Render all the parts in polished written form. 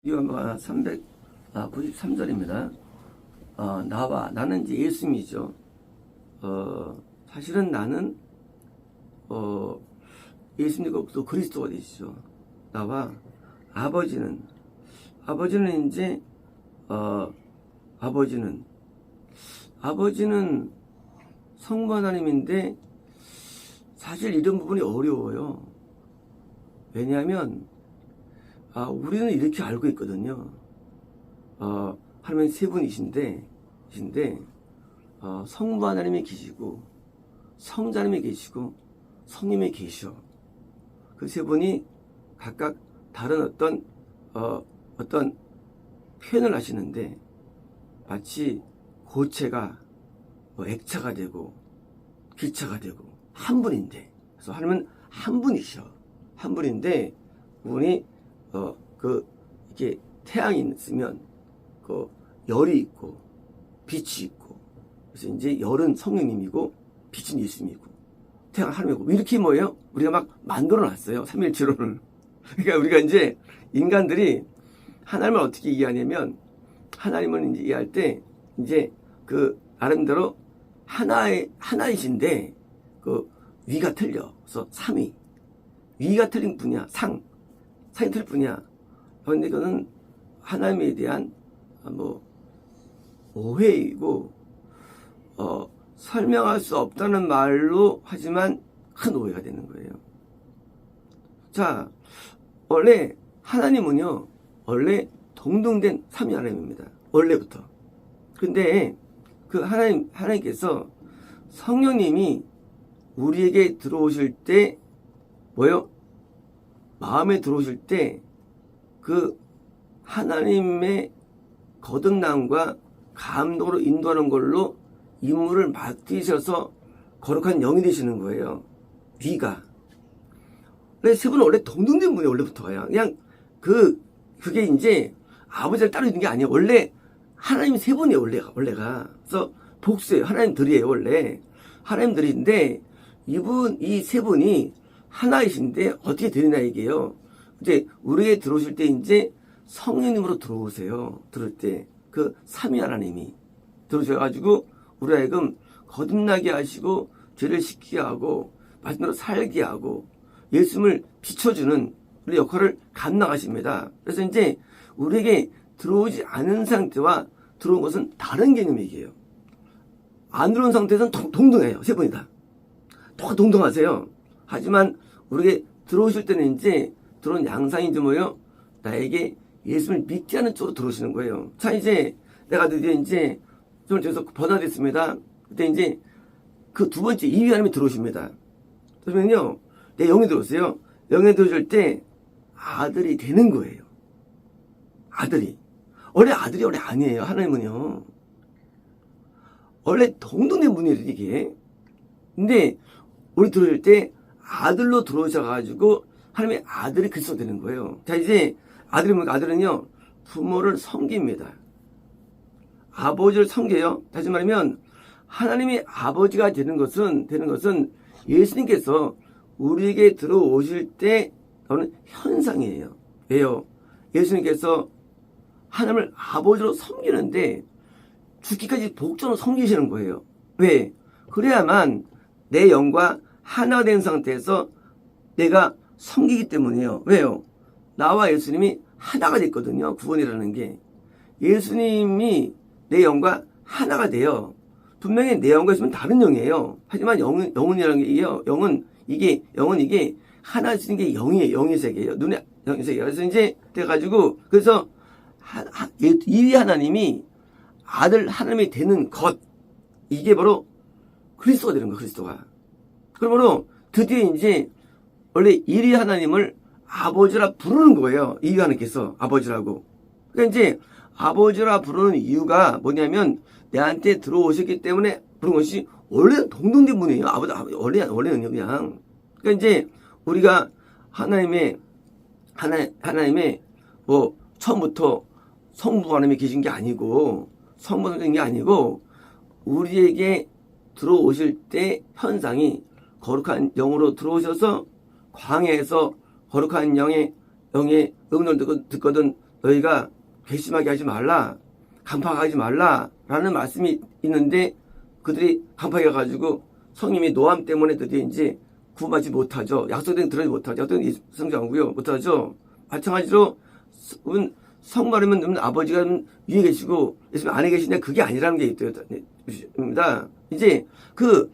요한복음 393절입니다. 나는 이제 예수님이죠. 사실은 나는 예수님이고 또 그리스도가 되시죠. 나와 아버지는 이제 아버지는 성부 하나님인데 사실 이런 부분이 어려워요. 왜냐하면 우리는 이렇게 알고 있거든요. 하나님 세 분이신데 성부 하나님이 계시고 성자 하나님이 계시고 성님이 계셔. 그 세 분이 각각 다른 어떤 표현을 하시는데 마치 고체가 액차가 되고 기차가 되고 한 분인데, 그래서 하나님은 한 분이셔. 한 분인데 그분이 이렇게 태양이 있으면 열이 있고 빛이 있고, 그래서 이제 열은 성령님이고 빛은 예수님이고 태양은 하나님이고, 이렇게 뭐예요? 우리가 막 만들어 놨어요. 삼일체론을. 그러니까 우리가 이제 인간들이 하나님을 어떻게 이해하냐면, 하나님을 이제 이해할 때 이제 나름대로 하나이신데 위가 틀려. 그래서 삼위. 위가 틀린 분이야. 상이 틀릴 뿐이야. 그런데 그거는 하나님에 대한 오해이고 설명할 수 없다는 말로 하지만 큰 오해가 되는 거예요. 자, 원래 하나님은요, 원래 동등된 삼위 하나님입니다. 원래부터. 근데 그 하나님께서 성령님이 우리에게 들어오실 때 마음에 들어오실 때 그 하나님의 거듭남과 감동으로 인도하는 걸로 임무를 맡기셔서 거룩한 영이 되시는 거예요. 위가. 근데 세 분은 원래 동등된 분이에요. 원래부터요. 그냥 그게 이제 아버지를 따로 있는 게 아니에요. 원래 하나님 세 분이에요. 원래가. 그래서 복수예요. 하나님들이에요. 원래 하나님들인데 이 세 분이 하나이신데 어떻게 되느냐 이게요. 이제 우리에게 들어오실 때 이제 성령님으로 들어오세요. 들을 때 그 삼위 하나님이 들어오셔가지고 우리 하여금 거듭나게 하시고 죄를 씻게 하고 말씀대로 살게 하고 예수님을 비춰주는 우리 역할을 감당하십니다. 그래서 이제 우리에게 들어오지 않은 상태와 들어온 것은 다른 개념이에요. 안 들어온 상태에서는 동등해요. 세 분이 다. 똑같이 동등하세요. 하지만 우리에게 들어오실 때는 이제 들어온 양상이 이제 나에게 예수를 믿게 하는 쪽으로 들어오시는 거예요. 자, 이제 내가 드디어 이제 좀 저기서 변화됐습니다. 그때 이제 그 두 번째 이위 하나님이 들어오십니다. 그러면요, 내 영이 들어오세요. 영이 들어올 때 아들이 되는 거예요. 아들이. 원래 아들이 원래 아니에요. 하나님은요. 원래 동등된 분이에요, 이게. 근데 우리 들어올 때 아들로 들어오셔가지고 하나님의 아들이 그리스도 되는 거예요. 자, 이제 아들이 뭡니까? 아들은요, 부모를 섬깁니다. 아버지를 섬겨요. 다시 말하면 하나님이 아버지가 되는 것은 예수님께서 우리에게 들어오실 때 나오는 현상이에요. 왜요? 예수님께서 하나님을 아버지로 섬기는데 죽기까지 복종으로 섬기시는 거예요. 왜? 그래야만 내 영과 하나 된 상태에서 내가 섬기기 때문이에요. 왜요? 나와 예수님이 하나가 됐거든요. 구원이라는 게. 예수님이 내 영과 하나가 돼요. 분명히 내 영과 있으면 다른 영이에요. 하지만 영은이라는 게요. 영은 이게 하나 쓰는 게 영이에요. 영의 세계예요. 눈에 영의 세계. 그래서 이제 돼가지고 그래서 이 하나님이 아들 하나님이 되는 것, 이게 바로 그리스도가 되는 거예요. 그리스도가. 그러므로 드디어 이제 원래 이리 하나님을 아버지라 부르는 거예요. 이 하나님께서 아버지라고. 그러니까 이제 아버지라 부르는 이유가 뭐냐면 내한테 들어오셨기 때문에 부른 것이 원래 동등된 분이에요. 원래는요, 그냥. 그러니까 이제 우리가 하나님의 처음부터 성부 하나님이 계신 게 아니고 성부가 된 게 아니고 우리에게 들어오실 때 현상이 거룩한 영으로 들어오셔서 광야에서 거룩한 영의 음성을 듣거든 너희가 괘씸하게 하지 말라, 간파하지 말라라는 말씀이 있는데 그들이 간파해 가지고 성님이 노함 때문에 드디어 이제 구원받지 못하죠. 약속된 들어지 못하죠. 약속된 성장하고요. 못하죠. 마찬가지로 성마르면 아버지가 위에 계시고 예수님 안에 계신데 그게 아니라는 게 있습니다. 이제 그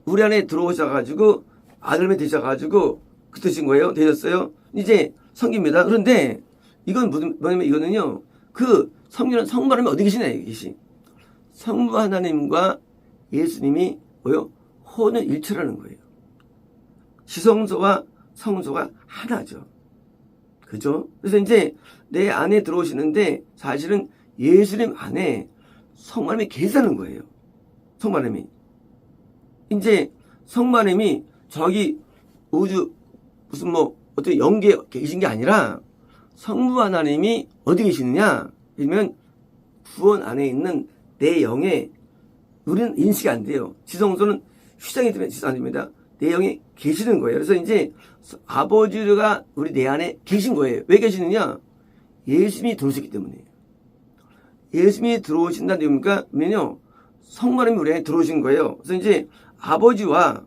우리 안에 들어오셔가지고 아들만 되셔가지고 그 뜻인 거예요. 되셨어요. 이제 성깁니다. 그런데 이건 뭐냐면 이거는요. 그 성령은 성마르면 어디 계시냐 계시. 성부 하나님과 예수님이 뭐요? 혼연일체라는 거예요. 지성소와 성소가 하나죠. 그죠? 그래서 이제 내 안에 들어오시는데 사실은 예수님 안에 성마님이 계시다는 거예요. 성마님이. 이제 성마님이 저기 우주 무슨 뭐 어떤 영계에 계신 게 아니라 성부 하나님이 어디 계시느냐? 그러면 구원 안에 있는 내 영에 우리는 인식이 안 돼요. 지성소는 휘장이 되면 지성 안 됩니다. 내 영에 계시는 거예요. 그래서 이제 아버지가 우리 내 안에 계신 거예요. 왜 계시느냐? 예수님이 들어오셨기 때문이에요. 예수님이 들어오신다는 의미가 뭐냐면 성령님이 우리 안에 들어오신 거예요. 그래서 이제 아버지와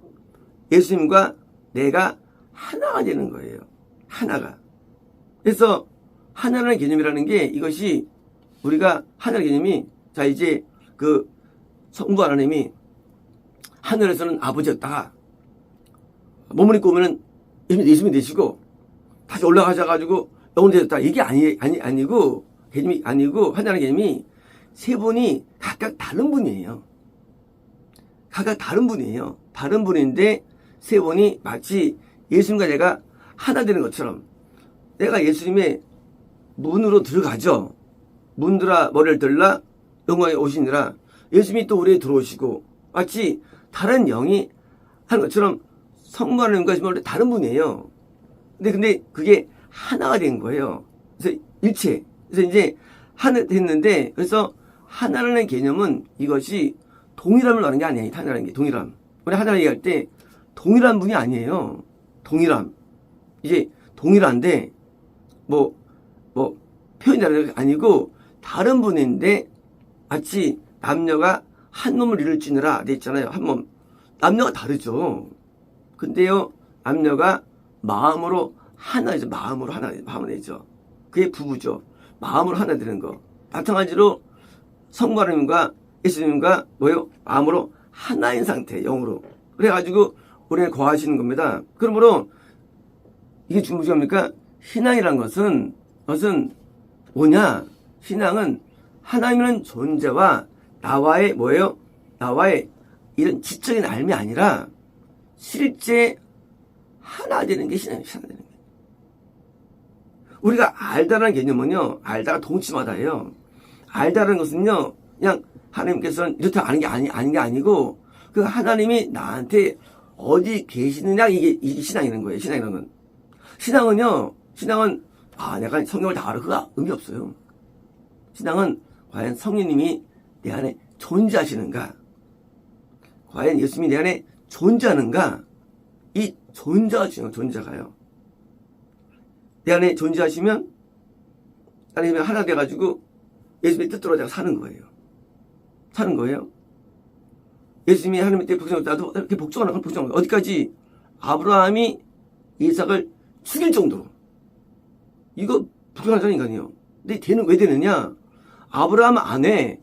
예수님과 내가 하나가 되는 거예요. 하나가. 그래서 하나라는 개념이라는 게 이것이 우리가 하나의 개념이 자 이제 그 성부 하나님이 하늘에서는 아버지였다가 몸을 입고 오면은 예수님이 되시고 다시 올라가셔가지고 영혼이 되셨다. 이게 아니고 개념이 아니고 하나의 개념이 세 분이 각각 다른 분이에요. 각각 다른 분이에요. 다른 분인데 세 분이 마치 예수님과 내가 하나 되는 것처럼 내가 예수님의 문으로 들어가죠. 문들아 머리를 들라 영광에 오시니라. 예수님이 또 우리에 들어오시고 마치 다른 영이 하는 것처럼 성부 하나님과 원래 다른 분이에요. 근데 그게 하나가 된 거예요. 그래서 일체. 그래서 이제 하나 됐는데 그래서 하나라는 개념은 이것이 동일함을 말하는 게 아니에요. 하나라는 게 동일함. 우리 하나 얘기할 때 동일한 분이 아니에요. 동일함. 이제 동일한데 뭐 표현이 아니고 다른 분인데 마치 남녀가 한 몸을 이룰지니라 돼 있잖아요. 한 몸. 남녀가 다르죠. 근데요, 남녀가 마음으로 하나죠. 마음으로 하나죠. 그게 부부죠. 마음으로 하나 되는 거. 마찬가지로 성부 하나님과 예수님과 뭐요? 마음으로 하나인 상태, 영으로. 그래가지고 우리는 거하시는 겁니다. 그러므로 이게 중요합니까? 신앙이란 것은 뭐냐? 신앙은 하나님이라는 존재와 나와의 뭐예요? 나와의 이런 지적인 삶이 아니라 실제 하나 되는 게 신앙이에요. 하나 되는 게. 우리가 알다라는 개념은요. 알다가 동치마다예요. 알다라는 것은요. 그냥 하나님께서는 이렇다 아는 게 아닌 게 아니고 그 하나님이 나한테 어디 계시느냐 이게 신앙이라는 거예요. 신앙이라는 건. 신앙은 내가 성경을 다 알아. 그거 의미 없어요. 신앙은 과연 성령님이 내 안에 존재하시는가? 과연 예수님이 내 안에 존재하는가? 이 존재가 중요해요. 존재가요. 내 안에 존재하시면 하나님이 하나 돼가지고 예수님의 뜻대로 내가 사는 거예요. 사는 거예요. 예수님이 하나님의 뜻에 복종하고 나도 이렇게 복종하는 거예요. 어디까지? 아브라함이 이삭을 죽일 정도로. 이거 불가능한 인간이에요. 근데 왜 되느냐? 아브라함 안에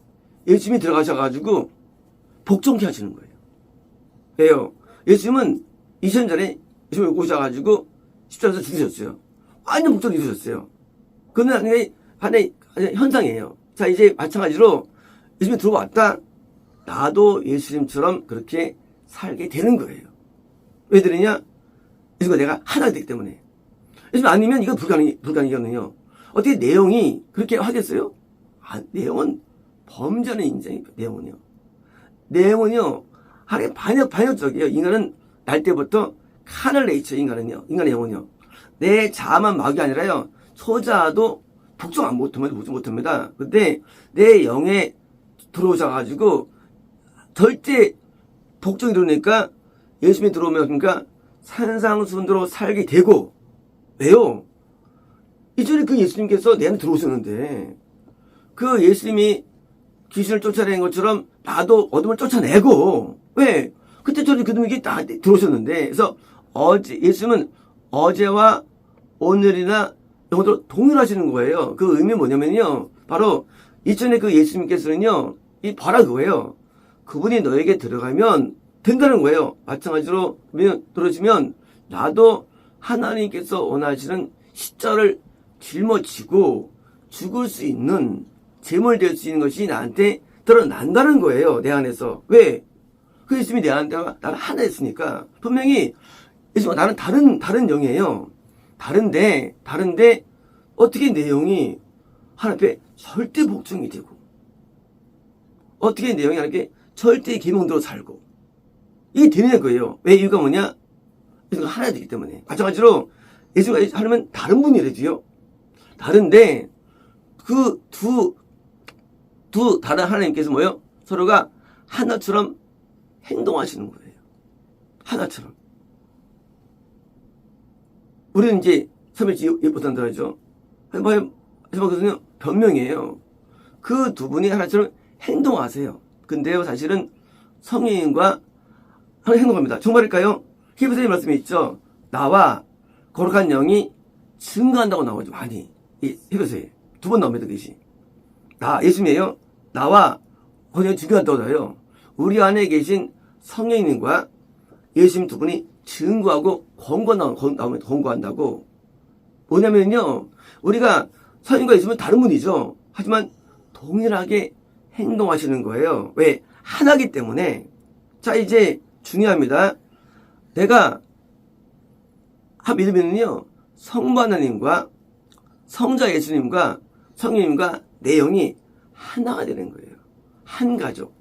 예수님이 들어가셔가지고 복종케 하시는 거예요. 왜요? 예수님은 2000년 전에 예수님이 오셔가지고 십자가에서 죽으셨어요. 완전 복종을 이루셨어요. 그건 하나의 현상이에요. 자, 이제 마찬가지로 예수님이 들어왔다. 나도 예수님처럼 그렇게 살게 되는 거예요. 왜 되느냐? 예수님과 내가 하나가 되기 때문에. 예수님 아니면 이건 불가능이거든요. 어떻게 내용이 그렇게 하겠어요? 내용은 범전의 인생이에요. 내용은요. 하나의 반역적이에요. 인간은 날 때부터 카널 네이처 인간의 영혼이요. 내 자아만 막이 아니라요. 초자도 복종 못합니다. 근데 내 영에 들어오셔가지고 절대 복종이 들어오니까 예수님이 들어오면 그러니까 산상수훈대로 살게 되고 왜요? 이전에 그 예수님께서 내 안에 들어오셨는데 그 예수님이 귀신을 쫓아내는 것처럼 나도 어둠을 쫓아내고 왜? 그때 저는 그 능력이 다 들어오셨는데 그래서 예수님은 어제와 오늘이나 영원토록 동일하시는 거예요. 그 의미는 뭐냐면요. 바로 이전에 그 예수님께서는요. 이 봐라 그거예요. 그분이 너에게 들어가면 된다는 거예요. 마찬가지로 들어주면 나도 하나님께서 원하시는 십자가를 짊어지고 죽을 수 있는 제물 될 수 있는 것이 나한테 드러난다는 거예요. 내 안에서. 왜? 그 예수님이 내 안에 나를 하나 했으니까. 분명히 예수님은 나는 다른 영이에요. 다른데 어떻게 내 영이 하나님 앞에 절대 복종이 되고 어떻게 내 영이 하나님께 절대 계명대로 살고 이게 되는 거예요. 왜? 이유가 뭐냐? 예수가 하나 되기 때문에. 마찬가지로 예수가 하나님은 다른 분이래도요. 다른데 그 두 다른 하나님께서 뭐예요? 서로가 하나처럼 행동하시는 거예요. 하나처럼. 우리는 이제 삼일째 못한다 하죠. 하지만 변명이에요. 그 두 분이 하나처럼 행동하세요. 근데요, 사실은 성령님과 행동합니다. 정말일까요? 히브리서의 말씀에 있죠. 나와 거룩한 영이 증거한다고 나오죠. 많이. 이 히브리서에 두 번 나옵니다. 그것이. 예수님이에요. 나와 거룩한 영이 증거한다고 나와요. 우리 안에 계신 성령님과 예수님 두 분이 증거하고 권고한다고. 뭐냐면요. 우리가 성령과 예수님은 다른 분이죠. 하지만 동일하게 행동하시는 거예요. 왜? 하나기 때문에. 자, 이제 중요합니다. 내가 믿으면요. 성부 하나님과 성자 예수님과 성령님과 내 영이 하나가 되는 거예요. 한 가족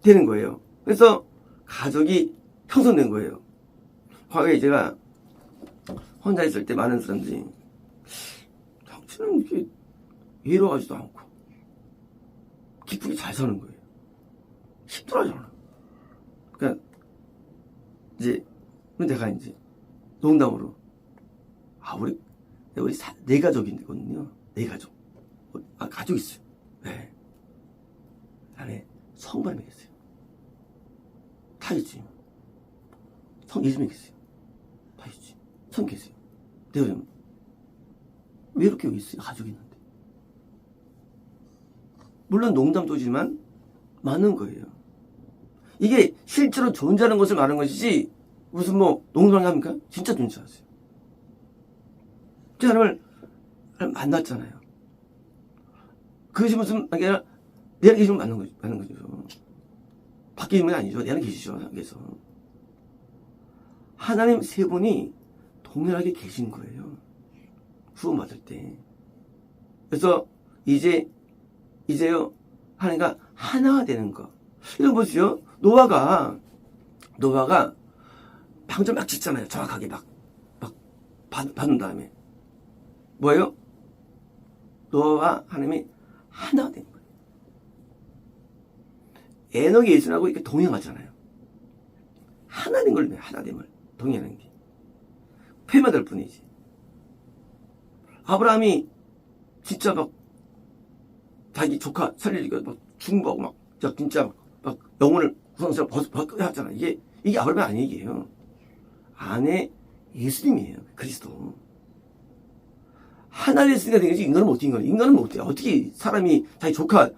되는 거예요. 그래서 가족이 형성된 거예요. 과거에 제가 혼자 있을 때 많은 사람들이 당신은 이렇게 외로워하지도 않고 기쁘게 잘 사는 거예요. 힘들어하잖아. 그러니까 이제 내가 이제 농담으로 우리 네 가족이거든요. 네 가족. 가족 있어요. 네. 안에 성부님이 계세요. 다 있지. 예수님이 계세요. 다 있지. 성 계세요. 내가 왜 이렇게 여기 있어요? 가족이 있는데. 물론 농담도지만 많은 거예요. 이게 실제로 존재하는 것을 말하는 것이지 무슨 농담합니까? 진짜 존재하세요. 제가 하나님을 만났잖아요. 그것이 무슨 아니라 내 안에 계시면 맞는 거죠. 밖에 있는 건 아니죠. 내 안에 계시죠. 그래서 하나님 세 분이 동일하게 계신 거예요. 구원받을 때. 그래서 이제요 하나님과 하나가 되는 거. 이런 거 보시죠. 노아가 방주 막 짓잖아요. 정확하게 막 받은 다음에 뭐예요? 노아와 하나님이 하나가 된 거예요. 에녹이 예수님하고 이렇게 동행하잖아요. 하나인 걸 하나됨을 동행하는 게 표현될 뿐이지. 아브라함이 진짜 자기 조카 살리고 중보하고 진짜 영혼을 구성스러워 하잖아. 이게 아브라함이 아니에요. 안에 예수님이에요. 그리스도. 하나님 예수님이 된 거지 인간은 못해. 인간은 못해. 어떻게 사람이 자기 조카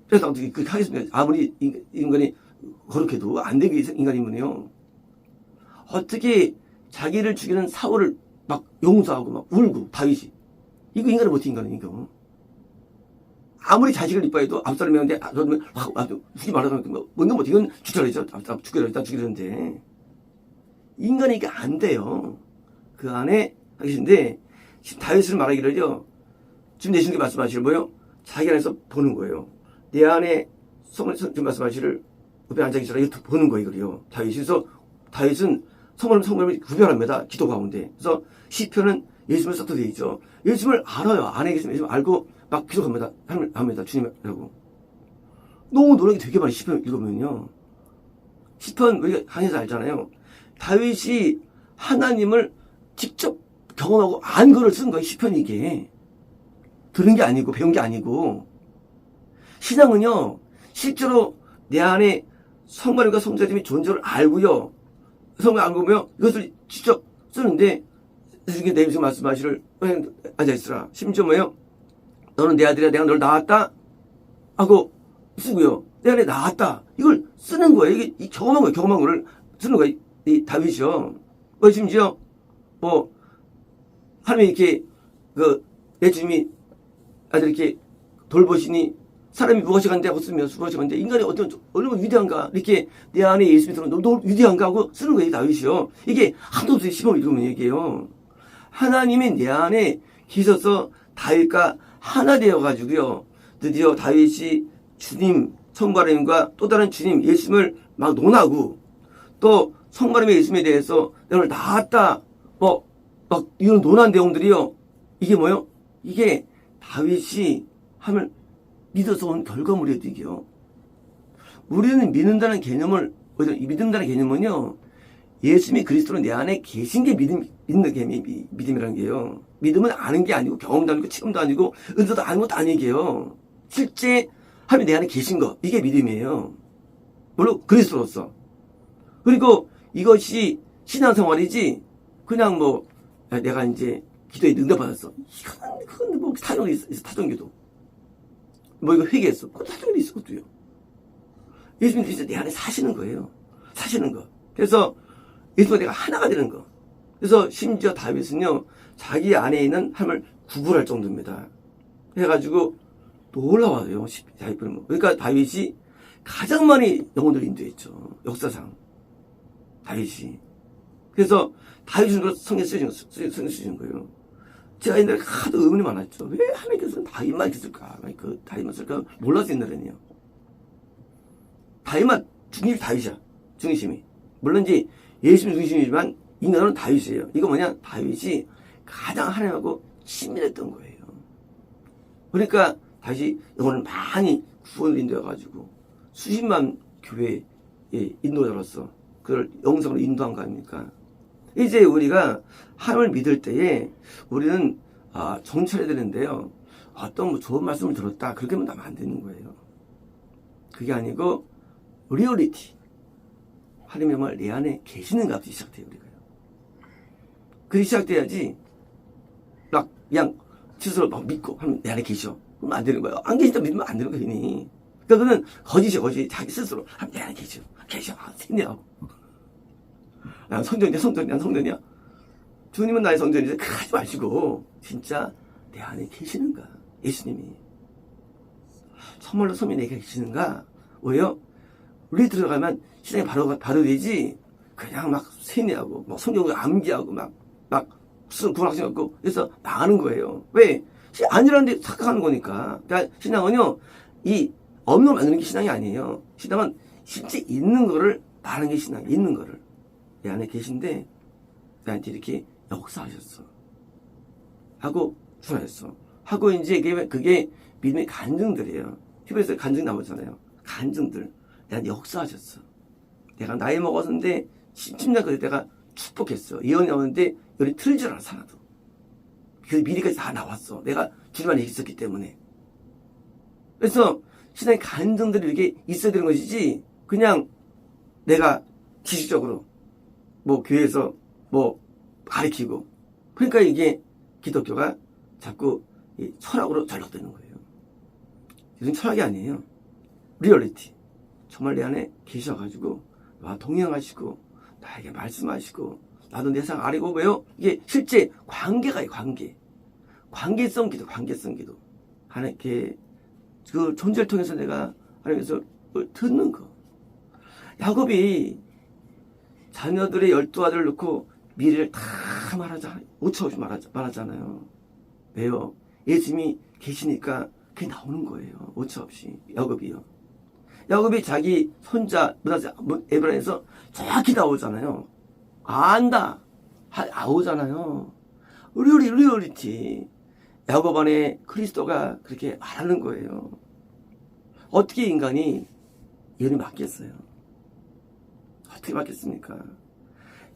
그래서 어떻게 그렇게 하겠습니까? 아무리 인간이 거룩해도 안 되게 인간이면요. 어떻게 자기를 죽이는 사울을 용서하고 울고 다윗이 이거 인간은 못해. 인간은 이거. 아무리 자식을 이뻐해도 앞사람이 하는데 죽이 말하면 뭔가 못해. 이건 죽여야죠. 죽이려는데 인간이 이게 안 돼요. 그 안에 계신데 지금 다윗을 말하기를요. 지금 내신께 말씀하시는 뭐예요? 자기 안에서 보는 거예요. 내 안에 지금 말씀하시를 옆에 앉아 계시라 이거 보는 거예요. 그래요. 다윗은 성령을 구별합니다. 기도 가운데. 그래서 시편은 예수님을 싹도 되어 있죠. 예수님을 알아요. 안에 계시면 예수님을 알고 기도합니다. 합니다. 주님이라고. 너무 노력이 되게 많이 시편 읽으면요. 시편 우리가 강의에서 알잖아요. 다윗이 하나님을 직접 경험하고 안 글을 쓴 거예요. 시편이 이게. 들은 게 아니고 배운 게 아니고 신앙은요 실제로 내 안에 성령과 성자님이 존재를 알고요. 성령 알고 보면 이것을 직접 쓰는데 이게 내임서 말씀하시를 앉아있으라. 심지어 뭐예요? 너는 내 아들이야. 내가 널 낳았다 하고 쓰고요. 내 안에 낳았다. 이걸 쓰는 거예요. 이게 이 경험한 거예요. 경험한 거를 쓰는 거예요. 이 다윗이요. 심지어 뭐 하나님이 이렇게 내 주님이 아들 이렇게 돌보시니 사람이 무엇이 간데 하고 쓰면 무엇이 간데 인간이 얼마나 위대한가 이렇게 내 안에 예수님이 들어오면 너무 위대한가 하고 쓰는 거예요. 다윗이요. 이게 한도 없이 시범을 이루면 얘기해요. 하나님이 내 안에 계셔서 다윗과 하나 되어가지고요. 드디어 다윗이 주님 성바람과 또 다른 주님 예수님을 막 논하고 또 성바람의 예수님에 대해서 너를 낳았다 막 이런 논한 내용들이요. 이게 뭐요? 이게 다윗이 함을 믿어서 온 결과물이에요. 이게요. 우리는 믿는다는 개념을 믿는다는 개념은요. 예수님이 그리스도로 내 안에 계신 게 믿음이라는 게요. 믿음은 아는 게 아니고 경험도 아니고 체험도 아니고 은사도 아무것도 아니게요. 실제 하나님이 내 안에 계신 거 이게 믿음이에요. 물론 그리스도로서. 그리고 이것이 신앙생활이지 그냥 뭐 내가 이제 기도에 응답받았어. 이건 뭐 타종이 있어. 타종기도. 뭐 이거 회개했어. 그건 타종기도 있어. 그것도요. 예수님 진짜 내 안에 사시는 거예요. 사시는 거. 그래서 예수님과 내가 하나가 되는 거. 그래서 심지어 다윗은요. 자기 안에 있는 하나님을 구분할 정도입니다. 해가지고 놀라워요. 그러니까 다윗이 가장 많이 영혼을 인도했죠. 역사상. 다윗이. 그래서 다윗으로 성경 쓰신 거예요. 제가 옛날에 하도 의문이 많았죠. 왜 하나님께서는 다윗만 있을까? 그 다윗만 쓸까? 몰랐어요, 옛날에는요. 다윗만 중심이 다윗이야. 중심이. 물론 이제 예수님 중심이지만 인간은 다윗이에요. 이거 뭐냐? 다윗이 가장 하나님하고 친밀했던 거예요. 그러니까 다시 영혼을 많이 구원을 인도해가지고 수십만 교회에 인도자로서 그걸 영성으로 인도한 거 아닙니까? 이제 우리가 하나님을 믿을 때에 우리는 정찰해야 되는데요. 어떤 뭐 좋은 말씀을 들었다 그렇게 하면 안 되는 거예요. 그게 아니고 리얼리티. 하나님의 정말 내 안에 계시는가부터 시작돼요. 우리가요. 그게 시작돼야지 막 그냥 스스로 막 믿고 하면 내 안에 계셔. 그러면 안 되는 거예요. 안 계신다 믿으면 안 되는 거예요. 괜히. 그러니까 그는 거짓이야. 거짓. 자기 스스로 하면 내 안에 계셔. 생내하고. 난 성전이야. 주님은 나의 성전이지. 그렇게 하지 마시고 진짜 내 안에 계시는가? 예수님이. 정말로 성령이 내게 계시는가? 왜요? 우리 들어가면 신앙이 바로 되지. 그냥 막 세뇌하고 막 성경을 암기하고 막 무슨 구원학생 같고 그래서 나가는 거예요. 왜? 아니라는데 착각하는 거니까. 그러니까 신앙은요. 이 없는 걸 만드는 게 신앙이 아니에요. 신앙은 실제 있는 거를 말하는 게 신앙이에요. 있는 거를. 내 안에 계신데 나한테 이렇게 역사하셨어. 하고 주하셨어. 하고 이제 그게 믿음의 간증들이에요. 히브리서 간증 나오잖아요. 간증들. 내가 역사하셨어. 내가 나이 먹었는데 10년 그때 내가 축복했어. 예언이 나오는데 열이 틀질 않았어. 하나도. 그 미리까지 다 나왔어. 내가 주님 안에 있었기 때문에. 그래서 신앙의 간증들이 이렇게 있어야 되는 것이지 그냥 내가 지식적으로 뭐 교회에서 뭐 가르치고 그러니까 이게 기독교가 자꾸 철학으로 전락되는 거예요. 이건 철학이 아니에요. 리얼리티. 정말 내 안에 계셔가지고 나와 동행하시고 나에게 말씀하시고 나도 내 상 아래고 왜요? 이게 실제 관계가요. 관계성 기도. 하나님께 그 존재를 통해서 내가 하나님께서 듣는 거. 야곱이 자녀들의 12아들을 놓고 미래를 다 말하잖아요. 오차 없이 말하잖아요. 왜요? 예수님이 계시니까 그게 나오는 거예요. 오차 없이. 야곱이요. 야곱이 자기 손자 에브라임에서 정확히 나오잖아요. 안다. 나오잖아요. 리얼리티. 야곱 안에 그리스도가 그렇게 말하는 거예요. 어떻게 인간이 예언이 맞겠어요? 어떻게 맞겠습니까?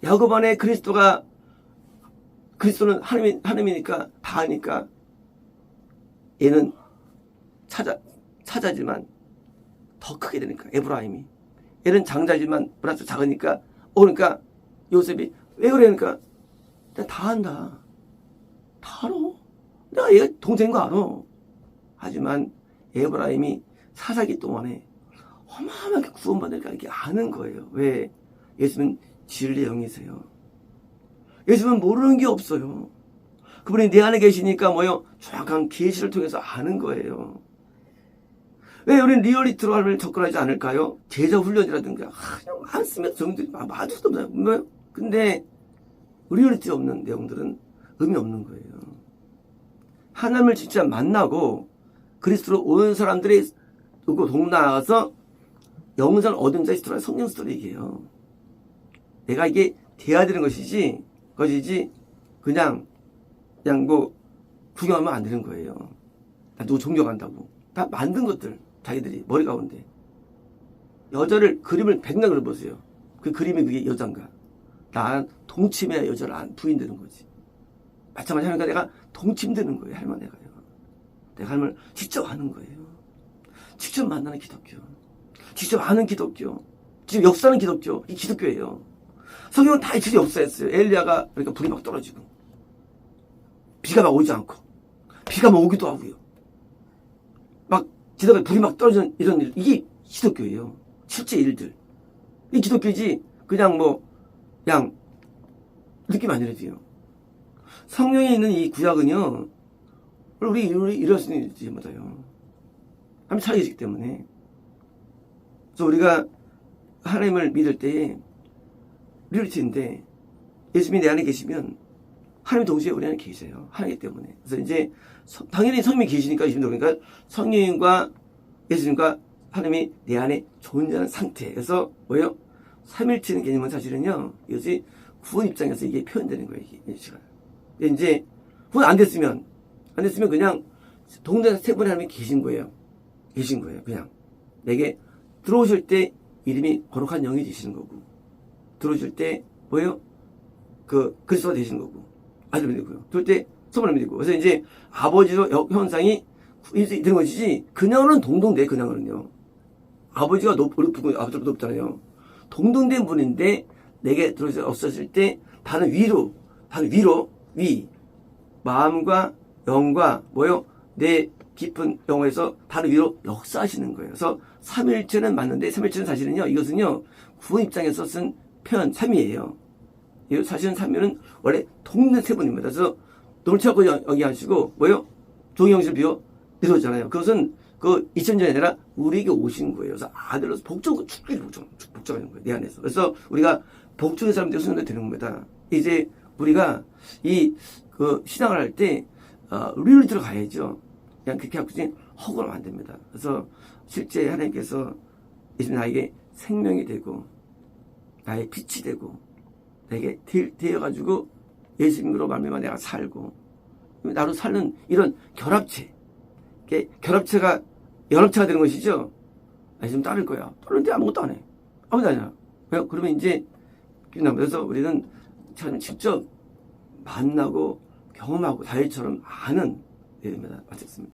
야곱 안에 그리스도는 하나님이니까 다 하니까 얘는 사자지만 더 크게 되니까 에브라임이. 얘는 장자지만 브라스 작으니까 그러니까 요셉이 왜 그러니까 내가 다 안다. 다 알아. 내가 얘가 동생인 거 알아. 하지만 에브라임이 사사기 동안에 어마어마하게 구원받으니까 이렇게 아는 거예요. 왜? 예수님은 진리의 영이세요. 예수님은 모르는 게 없어요. 그분이 내 안에 계시니까 정확한 계시를 통해서 아는 거예요. 왜 우리는 리얼리티로 하나님을 접근하지 않을까요? 제자 훈련이라든가 그냥 많습니다. 정들이 맞을 수도 없나요? 근데 리얼리티 없는 내용들은 의미 없는 거예요. 하나님을 진짜 만나고 그리스도로 온 사람들이 동나가서 영생을 얻은 자의 스토리가 성령 스토리이에요. 내가 이게 돼야 되는 것이지 그냥 구경하면 안 되는 거예요. 나 누구 존경한다고. 다 만든 것들 자기들이 머리 가운데. 여자를 그림을 백날 그려보세요. 그 그림이 그게 여잔가. 난 동침해야 여자를 안 부인되는 거지. 마찬가지 하니까 내가 동침되는 거예요. 할머니가요. 내가 할머니를 직접 아는 거예요. 직접 만나는 기독교. 직접 아는 기독교. 지금 역사는 기독교. 이 기독교예요. 성경은 다 진짜 역사했어요. 엘리야가 그러니까 불이 막 떨어지고 비가 막 오지 않고 비가 막 오기도 하고요. 막 지다가 불이 막 떨어지는 이런 일. 이게 기독교예요. 실제 일들. 이 기독교지 그냥 그냥 느낌 안 이래도요. 성경에 있는 이 구약은요. 우리 이럴 수 있는 일이 못해요. 하나님 살아계시기 때문에. 그래서 우리가 하나님을 믿을 때에 리얼리티인데 예수님이 내 안에 계시면 하나님 동시에 우리 안에 계세요. 하나이기 때문에. 그래서 이제 당연히 성령이 계시니까 예수님도 그러니까 성령과 예수님과 하나님이 내 안에 존재하는 상태에서 삼일체는 개념은 사실은요. 이것이 구원 입장에서 이게 표현되는 거예요. 이게 이제 구원 안 됐으면 그냥 동등한 세 분의 하나님이 계신 거예요. 그냥 내게 들어오실 때 이름이 거룩한 영이 되시는 거고 들어오실 때 그리스도가 되시는 거고 아들 믿고요. 들어올 때 소문을 믿고 그래서 이제 아버지로 현상이 되는 것이지 그냥으로는 동등돼. 그냥으로는요. 아버지가 높고 아버지가 높잖아요. 동등된 분인데 내게 들어오셔서 없었을 때 다른 위로 위 마음과 영과 내 깊은 영에서 다른 위로 역사하시는 거예요. 그래서 삼일체는 맞는데 삼일체는 사실은요. 이것은요. 구원 입장에서 쓴 표현 3이에요. 사실은 3일은 원래 동네 세 분입니다. 그래서 놀치하고 여기 하시고 종영실 비워 내려오잖아요. 그것은 2000년이 아니라 우리에게 오신 거예요. 그래서 아들로서 복종하는 거예요. 내 안에서. 그래서 우리가 복종의 사람들이 순환이 되는 겁니다. 이제 우리가 신앙을 할 때 리얼리티로 가야죠. 그냥 그렇게 하고 허구하면 안 됩니다. 그래서 실제 하나님께서 예수님 나에게 생명이 되고 나의 빛이 되고 내게 되어가지고 예수님으로 말미암아 내가 살고 나로 사는 이런 결합체. 결합체가 연합체가 되는 것이죠. 예수님 따를 거야. 따르는데 아무것도 안 해. 아무것도 안 해. 그러면 이제 그래서 우리는 참 직접 만나고 경험하고 다윗처럼 아는 일입니다. 마쳤습니다.